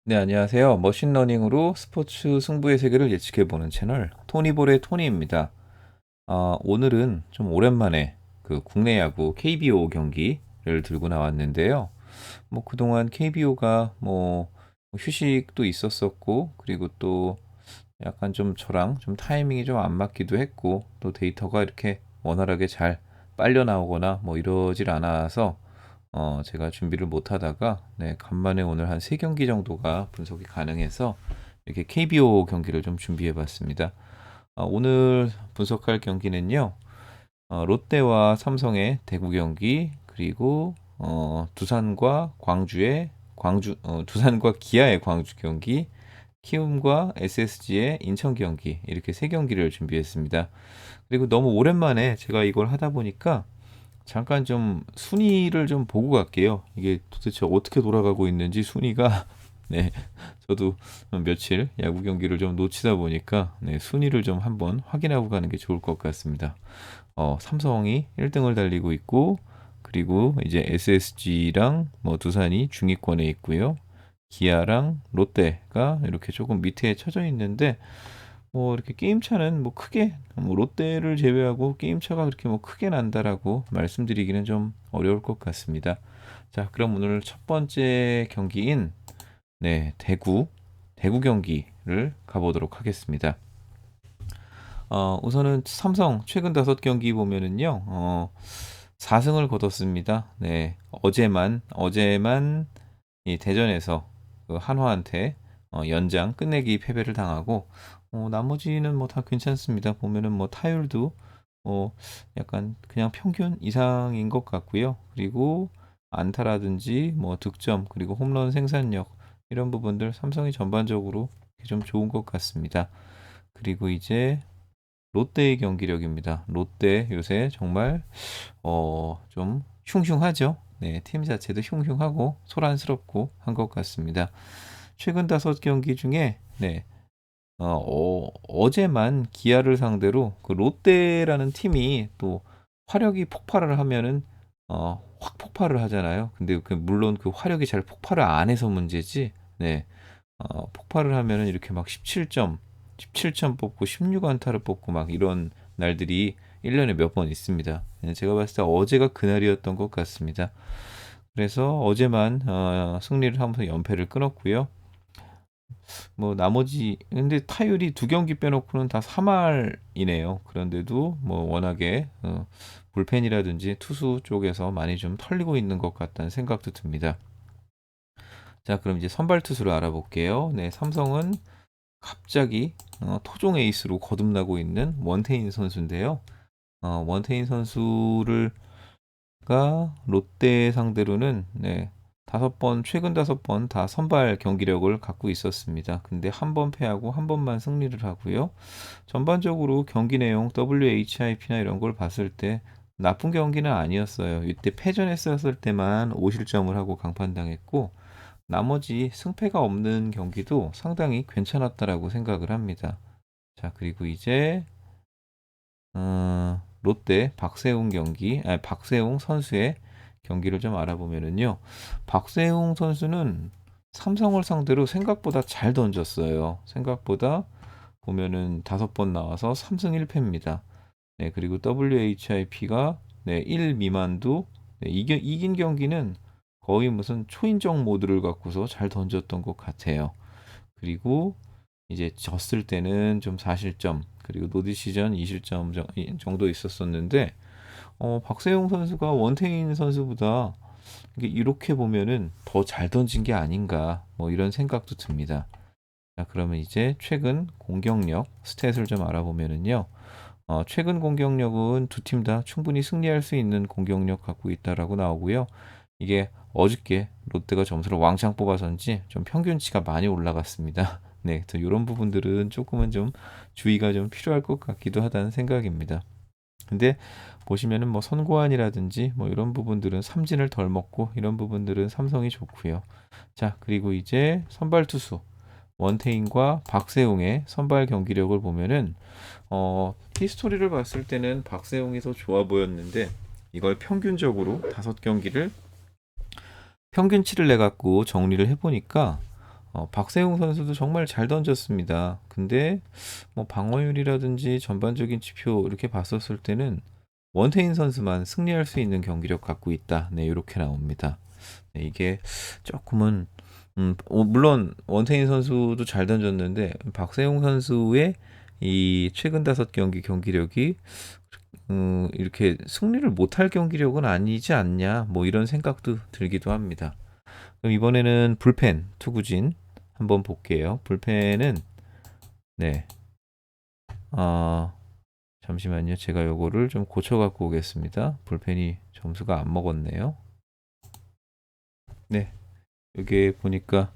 네, 안녕하세요. 머신러닝으로 스포츠 승부의 세계를 예측해보는 채널 토니볼의 토니입니다. 오늘은 좀 오랜만에 그 국내 야구 KBO 경기를 들고 나왔는데요. 뭐 그동안 KBO가 뭐 휴식도 있었었고, 그리고 또 약간 좀 저랑 좀 타이밍이 좀 안 맞기도 했고, 또 데이터가 이렇게 원활하게 잘 빨려 나오거나 뭐 이러질 않아서 제가 준비를 못 하다가 네, 간만에 오늘 한 3경기 정도가 분석이 가능해서 이렇게 KBO 경기를 좀 준비해 봤습니다. 오늘 분석할 경기는요. 롯데와 삼성의 대구 경기, 그리고 두산과 광주의 두산과 기아의 광주 경기, 키움과 SSG의 인천 경기, 이렇게 3경기를 준비했습니다. 그리고 너무 오랜만에 제가 이걸 하다 보니까 잠깐 좀 순위를 좀 보고 갈게요. 이게 도대체 어떻게 돌아가고 있는지 순위가 네, 저도 며칠 야구 경기를 좀 놓치다 보니까 네, 순위를 좀 한번 확인하고 가는 게 좋을 것 같습니다. 삼성이 1등을 달리고 있고, 그리고 이제 SSG랑 뭐 두산이 중위권에 있고요. 기아랑 롯데가 이렇게 조금 밑에 쳐져 있는데, 뭐 이렇게 게임 차는 뭐 크게 뭐 롯데를 제외하고 게임 차가 그렇게 뭐 크게 난다라고 말씀드리기는 좀 어려울 것 같습니다. 자, 그럼 오늘 첫 번째 경기인 네, 대구 경기를 가보도록 하겠습니다. 우선은 삼성 최근 5경기 보면은요. 4승을 거뒀습니다. 네. 어제만 이 대전에서 그 한화한테 연장 끝내기 패배를 당하고, 나머지는 뭐 다 괜찮습니다. 보면은 뭐 타율도 약간 그냥 평균 이상인 것 같고요. 그리고 안타라든지 뭐 득점, 그리고 홈런 생산력, 이런 부분들 삼성이 전반적으로 좀 좋은 것 같습니다. 그리고 이제 롯데의 경기력입니다. 롯데 요새 정말 좀 흉흉하죠. 네, 팀 자체도 흉흉하고 소란스럽고 한 것 같습니다. 최근 5경기 중에 네, 어제만 기아를 상대로 그 롯데라는 팀이 또 화력이 폭발을 하면은 확 폭발을 하잖아요. 근데 물론 그 화력이 잘 폭발을 안 해서 문제지. 네. 폭발을 하면은 이렇게 막 17점 뽑고 16안타를 뽑고 막 이런 날들이 1년에 몇 번 있습니다. 제가 봤을 때 어제가 그날이었던 것 같습니다. 그래서 어제만 승리를 하면서 연패를 끊었고요. 뭐 나머지 근데 타율이 2경기 빼놓고는 다 3할이네요. 그런데도 뭐 워낙에 불펜이라든지 투수 쪽에서 많이 좀 털리고 있는 것 같다는 생각도 듭니다. 자, 그럼 이제 선발 투수를 알아볼게요. 네, 삼성은 갑자기 토종 에이스로 거듭나고 있는 원태인 선수인데요. 원태인 선수를 가 롯데 상대로는 네, 최근 5번 다 선발 경기력을 갖고 있었습니다. 근데 한 번 패하고 한 번만 승리를 하고요. 전반적으로 경기 내용 WHIP나 이런 걸 봤을 때 나쁜 경기는 아니었어요. 이때 패전했었을 때만 5실점을 하고 강판당했고, 나머지 승패가 없는 경기도 상당히 괜찮았다라고 생각을 합니다. 자, 그리고 이제 롯데 박세웅 선수의 경기를 좀 알아보면은요. 박세웅 선수는 삼성을 상대로 생각보다 잘 던졌어요. 생각보다 보면은 5번 나와서 3승 1패입니다. 네, 그리고 WHIP가 네, 1 미만도 네, 이긴 경기는 거의 무슨 초인종 모드를 갖고서 잘 던졌던 것 같아요. 그리고 이제 졌을 때는 좀 4실점, 그리고 노디시전 2실점 정도 있었었는데, 박세용 선수가 원태인 선수보다 이렇게 보면은 더 잘 던진 게 아닌가, 뭐 이런 생각도 듭니다. 자, 그러면 이제 최근 공격력 스탯을 좀 알아보면은요. 최근 공격력은 두 팀 다 충분히 승리할 수 있는 공격력 갖고 있다라고 나오고요. 이게 어저께 롯데가 점수를 왕창 뽑아서인지 좀 평균치가 많이 올라갔습니다. 네, 이런 부분들은 조금은 좀 주의가 좀 필요할 것 같기도 하다는 생각입니다. 근데 보시면은 뭐 선고안이라든지 뭐 이런 부분들은 삼진을 덜 먹고 이런 부분들은 삼성이 좋고요. 자, 그리고 이제 선발 투수 원태인과 박세웅의 선발 경기력을 보면은 히스토리를 봤을 때는 박세웅이 더 좋아 보였는데, 이걸 평균적으로 5경기를 평균치를 내 갖고 정리를 해보니까 박세웅 선수도 정말 잘 던졌습니다. 근데 뭐 방어율이라든지 전반적인 지표 이렇게 봤었을 때는 원태인 선수만 승리할 수 있는 경기력 갖고 있다. 네, 이렇게 나옵니다. 네, 이게 조금은 물론 원태인 선수도 잘 던졌는데 박세웅 선수의 이 최근 5경기 경기력이 이렇게 승리를 못할 경기력은 아니지 않냐 뭐 이런 생각도 들기도 합니다. 그럼 이번에는 불펜 투구진 한번 볼게요. 불펜은 네, 어, 잠시만요. 제가 요거를 좀 고쳐 갖고 오겠습니다. 불펜이 점수가 안 먹었네요. 네, 여기에 보니까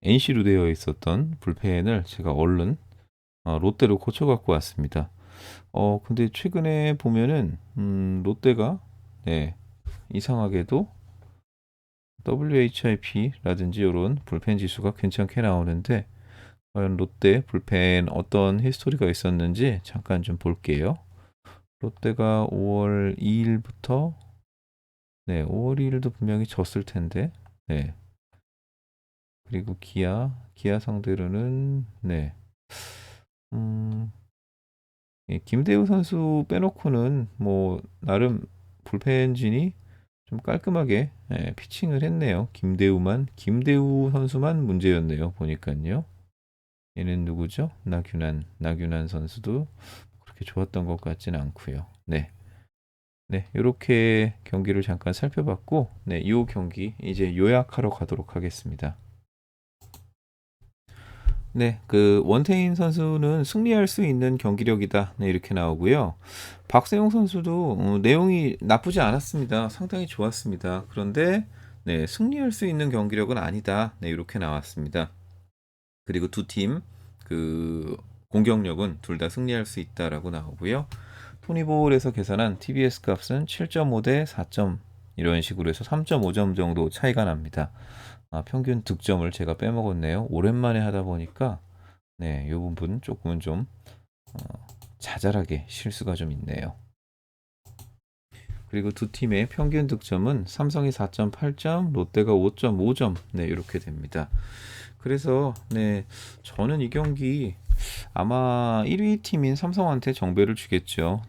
NC로 되어 있었던 불펜을 제가 얼른 롯데로 고쳐 갖고 왔습니다. 근데 최근에 보면은 롯데가 네, 이상하게도 WHIP라든지 이런 불펜 지수가 괜찮게 나오는데 과연 롯데 불펜 어떤 히스토리가 있었는지 잠깐 좀 볼게요. 롯데가 5월 2일부터 네, 5월 2일도 분명히 졌을 텐데 네. 그리고 기아 상대로는 네. 예, 김대우 선수 빼놓고는 뭐 나름 불펜진이 좀 깔끔하게 피칭을 했네요. 김대우 선수만 문제였네요. 보니까요. 얘는 누구죠? 나균환 선수도 그렇게 좋았던 것 같지는 않고요. 네. 네, 이렇게 경기를 잠깐 살펴봤고, 네, 이 경기 이제 요약하러 가도록 하겠습니다. 네, 그 원태인 선수는 승리할 수 있는 경기력이다. 네, 이렇게 나오고요. 박세용 선수도 내용이 나쁘지 않았습니다. 상당히 좋았습니다. 그런데 네, 승리할 수 있는 경기력은 아니다. 네, 이렇게 나왔습니다. 그리고 두 팀 그 공격력은 둘 다 승리할 수 있다라고 나오고요. 토니볼에서 계산한 TBS 값은 7.5 대 4점 이런 식으로 해서 3.5점 정도 차이가 납니다. 평균 득점을 제가 빼먹었네요. 오랜만에 하다 보니까 네, 이 부분 조금은 좀 자잘하게 실수가 좀 있네요. 그리고 두 팀의 평균 득점은 삼성이 4.8점, 롯데가 5.5점 네, 이렇게 됩니다. 그래서 네, 저는 이 경기 아마 1위 팀인 삼성한테 정배를 주겠죠.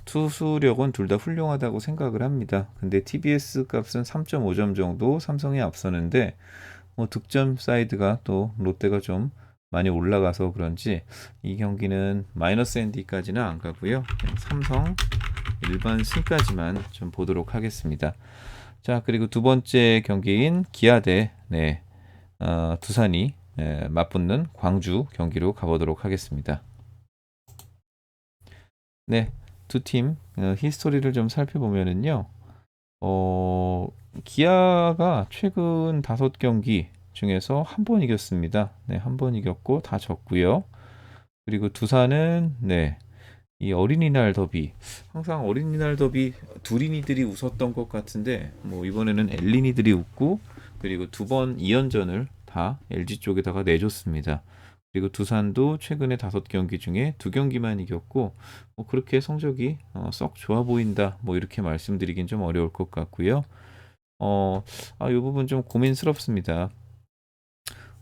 투수력은 둘 다 훌륭하다고 생각을 합니다. 근데 TBS 값은 3.5점 정도 삼성이 앞서는데 뭐 득점 사이드가 또 롯데가 좀 많이 올라가서 그런지 이 경기는 마이너스 앤디까지는 안 가고요. 삼성 일반 승까지만 좀 보도록 하겠습니다. 자, 그리고 두 번째 경기인 기아 대 네, 두산이 맞붙는 광주 경기로 가보도록 하겠습니다. 네, 두 팀 히스토리를 좀 살펴보면은요. 기아가 최근 5경기 중에서 한 번 이겼습니다. 네, 한 번 이겼고 다 졌고요. 그리고 두산은 네, 이 어린이날 더비 항상 어린이날 더비 두린이들이 웃었던 것 같은데 뭐 이번에는 엘린이들이 웃고 그리고 두 번 2연전을 다 LG 쪽에다가 내줬습니다. 그리고 두산도 최근에 5경기 중에 2경기만 이겼고 뭐 그렇게 성적이 썩 좋아 보인다 뭐 이렇게 말씀드리긴 좀 어려울 것 같고요. 이 부분 좀 고민스럽습니다.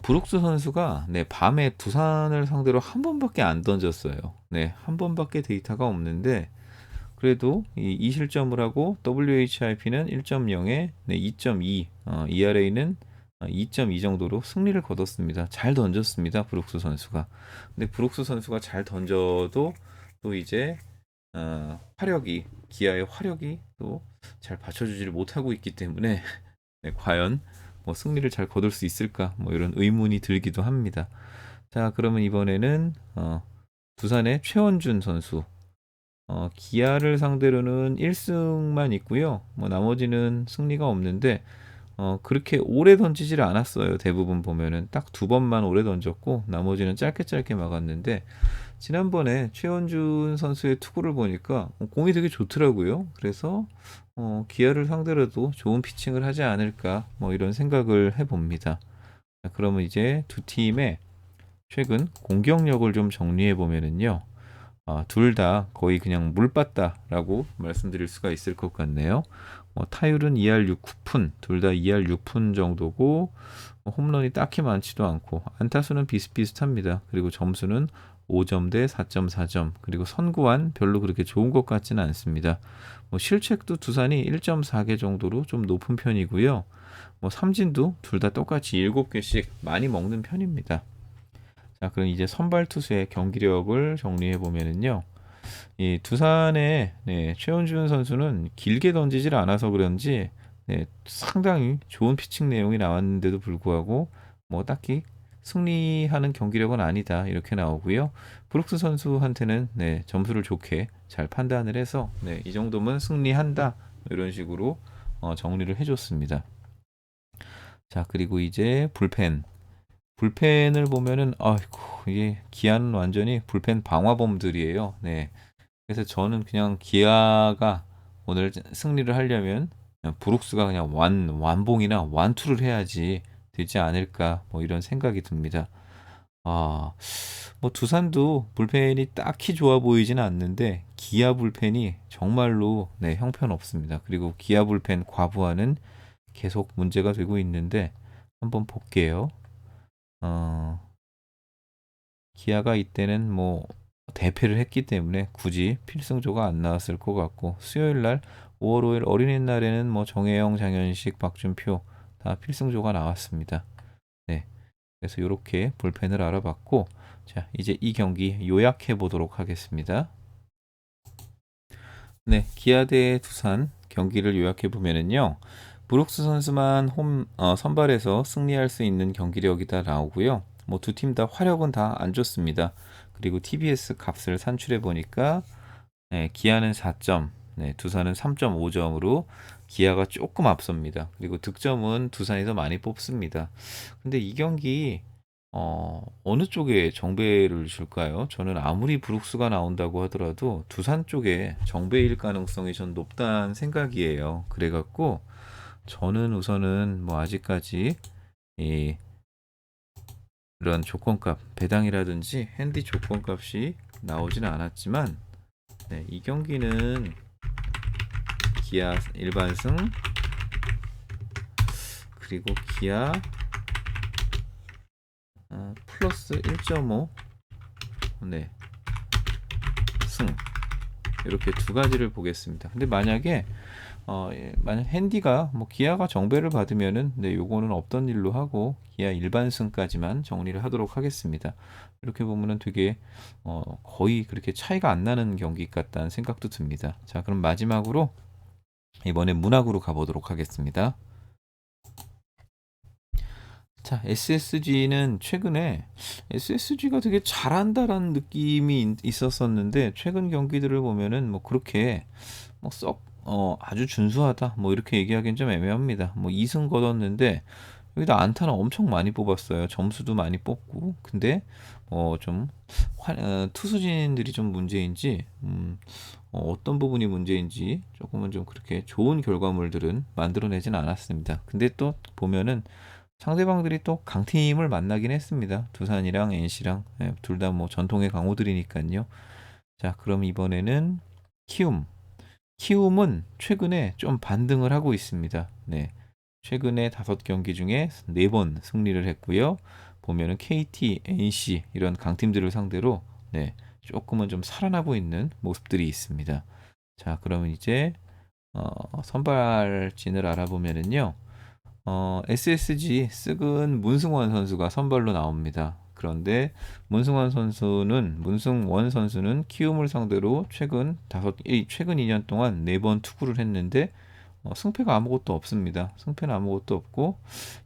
브룩스 선수가 네, 밤에 두산을 상대로 한 번밖에 안 던졌어요. 네, 한 번밖에 데이터가 없는데 그래도 이 실점을 하고 WHIP는 1.0에 네, 2.2, ERA는 2.2 정도로 승리를 거뒀습니다. 잘 던졌습니다. 브룩스 선수가. 근데 브룩스 선수가 잘 던져도 또 이제 기아의 화력이 또 잘 받쳐주지를 못하고 있기 때문에 네, 과연 뭐 승리를 잘 거둘 수 있을까 뭐 이런 의문이 들기도 합니다. 자, 그러면 이번에는 두산의 최원준 선수 기아를 상대로는 1승만 있고요. 뭐 나머지는 승리가 없는데 그렇게 오래 던지질 않았어요. 대부분 보면은 딱 2번만 오래 던졌고 나머지는 짧게 막았는데 지난번에 최원준 선수의 투구를 보니까 공이 되게 좋더라고요. 그래서 기아를 상대로도 좋은 피칭을 하지 않을까 뭐 이런 생각을 해봅니다. 그러면 이제 두 팀의 최근 공격력을 좀 정리해 보면은요. 둘 다 거의 그냥 물 빠다라고 말씀드릴 수가 있을 것 같네요. 타율은 2할 6푼, 둘 다 2할 6푼 정도고 홈런이 딱히 많지도 않고 안타수는 비슷비슷합니다. 그리고 점수는 5점 대 4.4점, 그리고 선구안 별로 그렇게 좋은 것 같지는 않습니다. 실책도 두산이 1.4개 정도로 좀 높은 편이고요. 삼진도 둘 다 똑같이 7개씩 많이 먹는 편입니다. 자, 그럼 이제 선발 투수의 경기력을 정리해 보면은요. 이 두산의 최원준 선수는 길게 던지질 않아서 그런지 상당히 좋은 피칭 내용이 나왔는데도 불구하고 딱히 승리하는 경기력은 아니다 이렇게 나오고요. 브룩스 선수한테는 점수를 좋게 잘 판단을 해서 이 정도면 승리한다 이런 식으로 정리를 해줬습니다. 자, 그리고 이제 불펜을 보면은 아이고 이게 기아는 완전히 불펜 방화범들이에요. 그래서 저는 그냥 기아가 오늘 승리를 하려면 그냥 브룩스가 그냥 완봉이나 완투를 해야지 되지 않을까 이런 생각이 듭니다. 아, 두산도 불펜이 딱히 좋아 보이지는 않는데 기아 불펜이 정말로 형편없습니다. 그리고 기아 불펜 과부하는 계속 문제가 되고 있는데 한번 볼게요. 기아가 이때는 대패를 했기 때문에 굳이 필승조가 안 나왔을 것 같고, 수요일 날 5월 5일 어린이날에는 정혜영, 장현식, 박준표 다 필승조가 나왔습니다. 그래서 이렇게 불펜을 알아봤고, 자, 이제 이 경기 요약해 보도록 하겠습니다. 기아 대 두산 경기를 요약해 보면은요. 브룩스 선수만 선발해서 승리할 수 있는 경기력이다 나오고요. 두 팀 다 화력은 다 안 좋습니다. 그리고 TBS 값을 산출해 보니까 기아는 4점, 두산은 3.5점으로 기아가 조금 앞섭니다. 그리고 득점은 두산이 더 많이 뽑습니다. 근데 이 경기 어느 쪽에 정배를 줄까요? 저는 아무리 브룩스가 나온다고 하더라도 두산 쪽에 정배일 가능성이 전 높다는 생각이에요. 그래갖고 저는 우선은 아직까지 이런 조건값, 배당이라든지 핸디 조건값이 나오지는 않았지만 이 경기는 기아 일반승, 그리고 기아 플러스 1.5 승, 이렇게 두 가지를 보겠습니다. 근데 만약에 만약 핸디가 기아가 정배를 받으면은 요거는 없던 일로 하고 기아 일반승까지만 정리를 하도록 하겠습니다. 이렇게 보면은 되게 거의 그렇게 차이가 안 나는 경기 같다는 생각도 듭니다. 자, 그럼 마지막으로 이번에 문학으로 가보도록 하겠습니다. 자, SSG는 최근에 SSG가 되게 잘한다라는 느낌이 있었었는데 최근 경기들을 보면은 그렇게 썩 아주 준수하다 이렇게 얘기하기는 좀 애매합니다. 2승 거뒀는데 여기다 안타는 엄청 많이 뽑았어요. 점수도 많이 뽑고. 근데 좀 투수진들이 좀 문제인지 어떤 부분이 문제인지 조금은 좀 그렇게 좋은 결과물들은 만들어내진 않았습니다. 근데 또 보면은 상대방들이 또 강팀을 만나긴 했습니다. 두산이랑 NC랑 둘 다 전통의 강호들이니까요. 자, 그럼 이번에는 키움은 최근에 좀 반등을 하고 있습니다. 최근에 5경기 중에 4번 승리를 했고요. 보면은 KT, NC 이런 강팀들을 상대로 조금은 좀 살아나고 있는 모습들이 있습니다. 자, 그러면 이제 선발진을 알아보면은요. SSG 쓴 문승원 선수가 선발로 나옵니다. 그런데 문승원 선수는 키움을 상대로 최근 2년 동안 4번 투구를 했는데 승패가 아무것도 없습니다. 승패는 아무것도 없고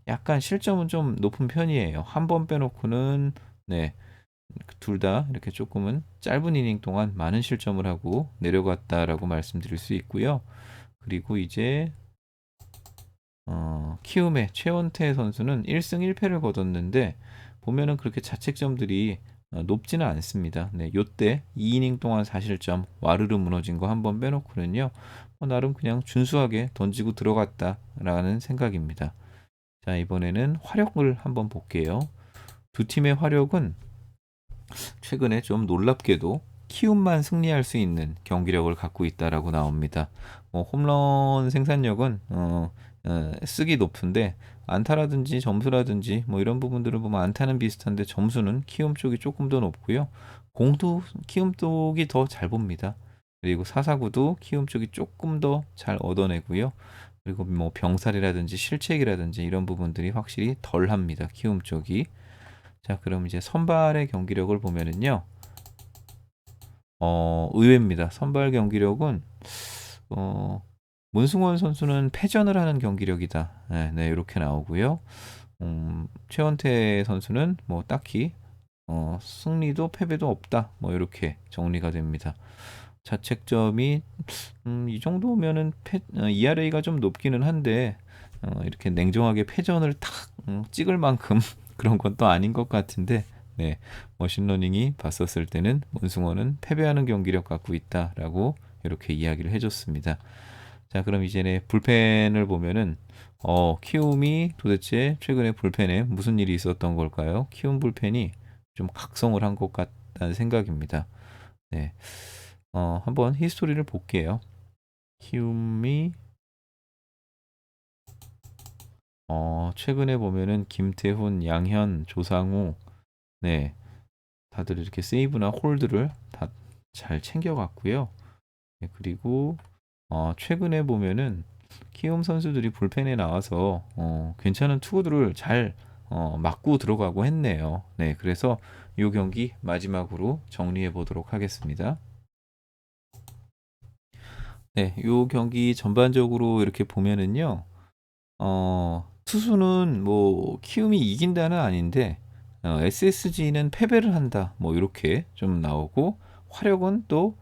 약간 실점은 좀 높은 편이에요. 한 번 빼놓고는 둘 다 이렇게 조금은 짧은 이닝 동안 많은 실점을 하고 내려갔다라고 말씀드릴 수 있고요. 그리고 이제 키움의 최원태 선수는 1승 1패를 거뒀는데 보면은 그렇게 자책점들이 높지는 않습니다. 요때 2이닝 동안 4실점 와르르 무너진 거 한번 빼놓고는요. 나름 그냥 준수하게 던지고 들어갔다라는 생각입니다. 자, 이번에는 화력을 한번 볼게요. 두 팀의 화력은 최근에 좀 놀랍게도 키움만 승리할 수 있는 경기력을 갖고 있다라고 나옵니다. 홈런 생산력은 쓰기 높은데 안타라든지 점수라든지 뭐 이런 부분들을 보면 안타는 비슷한데 점수는 키움 쪽이 조금 더 높고요. 공도 키움 쪽이 더 잘 봅니다. 그리고 사사구도 키움 쪽이 조금 더 잘 얻어내고요. 그리고 뭐 병살이라든지 실책이라든지 이런 부분들이 확실히 덜 합니다. 키움 쪽이. 자, 그럼 이제 선발의 경기력을 보면은요. 의외입니다. 선발 경기력은 어, 문승원 선수는 패전을 하는 경기력이다. 네, 네, 이렇게 나오고요. 최원태 선수는 뭐 딱히 승리도 패배도 없다. 뭐 이렇게 정리가 됩니다. 자책점이 이 정도면은 ERA가 좀 높기는 한데 이렇게 냉정하게 패전을 탁 찍을 만큼 그런 건 또 아닌 것 같은데 네, 머신러닝이 봤었을 때는 문승원은 패배하는 경기력 갖고 있다라고 이렇게 이야기를 해줬습니다. 자, 그럼 이제는 불펜을 보면은 키움이 도대체 최근에 불펜에 무슨 일이 있었던 걸까요? 키움 불펜이 좀 각성을 한 것 같다는 생각입니다. 네, 한번 히스토리를 볼게요. 키움이 최근에 보면은 김태훈, 양현, 조상우, 네, 다들 이렇게 세이브나 홀드를 다 잘 챙겨갔고요. 네, 그리고 최근에 보면은 키움 선수들이 불펜에 나와서 괜찮은 투구들을 잘 맞고 들어가고 했네요. 네, 그래서 이 경기 마지막으로 정리해 보도록 하겠습니다. 네, 이 경기 전반적으로 이렇게 보면은요, 투수는 뭐 키움이 이긴다는 아닌데 SSG는 패배를 한다. 뭐 이렇게 좀 나오고 화력은 또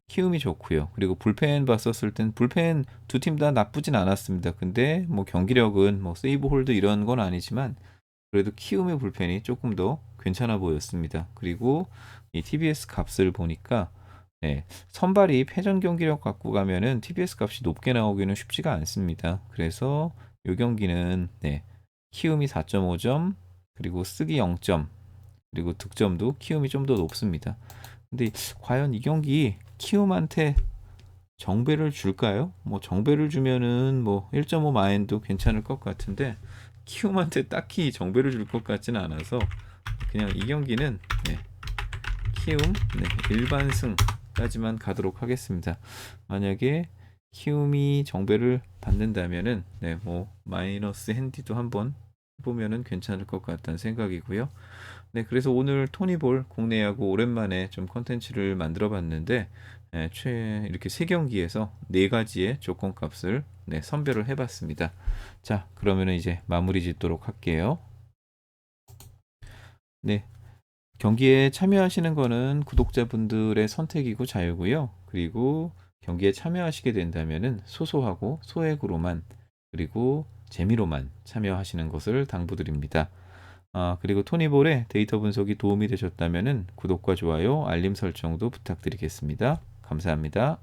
키움이 좋고요. 그리고 불펜 봤었을 땐 불펜 두 팀 다 나쁘진 않았습니다. 근데 뭐 경기력은 뭐 세이브 홀드 이런 건 아니지만 그래도 키움의 불펜이 조금 더 괜찮아 보였습니다. 그리고 이 TBS 값을 보니까 네, 선발이 패전 경기력 갖고 가면은 TBS 값이 높게 나오기는 쉽지가 않습니다. 그래서 이 경기는 네, 키움이 4.5점, 그리고 쓰기 0점, 그리고 득점도 키움이 좀 더 높습니다. 근데 과연 이 경기 키움한테 정배를 줄까요? 뭐 정배를 주면은 뭐 1.5 마인도 괜찮을 것 같은데 키움한테 딱히 정배를 줄 것 같지는 않아서 그냥 이 경기는 네, 키움 일반승까지만 가도록 하겠습니다. 만약에 키움이 정배를 받는다면은 네, 뭐 마이너스 핸디도 한번 해보면은 괜찮을 것 같다는 생각이고요. 네, 그래서 오늘 토니볼 국내 야구 오랜만에 좀 컨텐츠를 만들어 봤는데 이렇게 세 경기에서 네 가지의 조건 값을 네, 선별을 해봤습니다. 자, 그러면은 이제 마무리 짓도록 할게요. 네, 경기에 참여하시는 거는 구독자분들의 선택이고 자유고요. 그리고 경기에 참여하시게 된다면은 소소하고 소액으로만 그리고 재미로만 참여하시는 것을 당부드립니다. 그리고 토니볼의 데이터 분석이 도움이 되셨다면은 구독과 좋아요, 알림 설정도 부탁드리겠습니다. 감사합니다.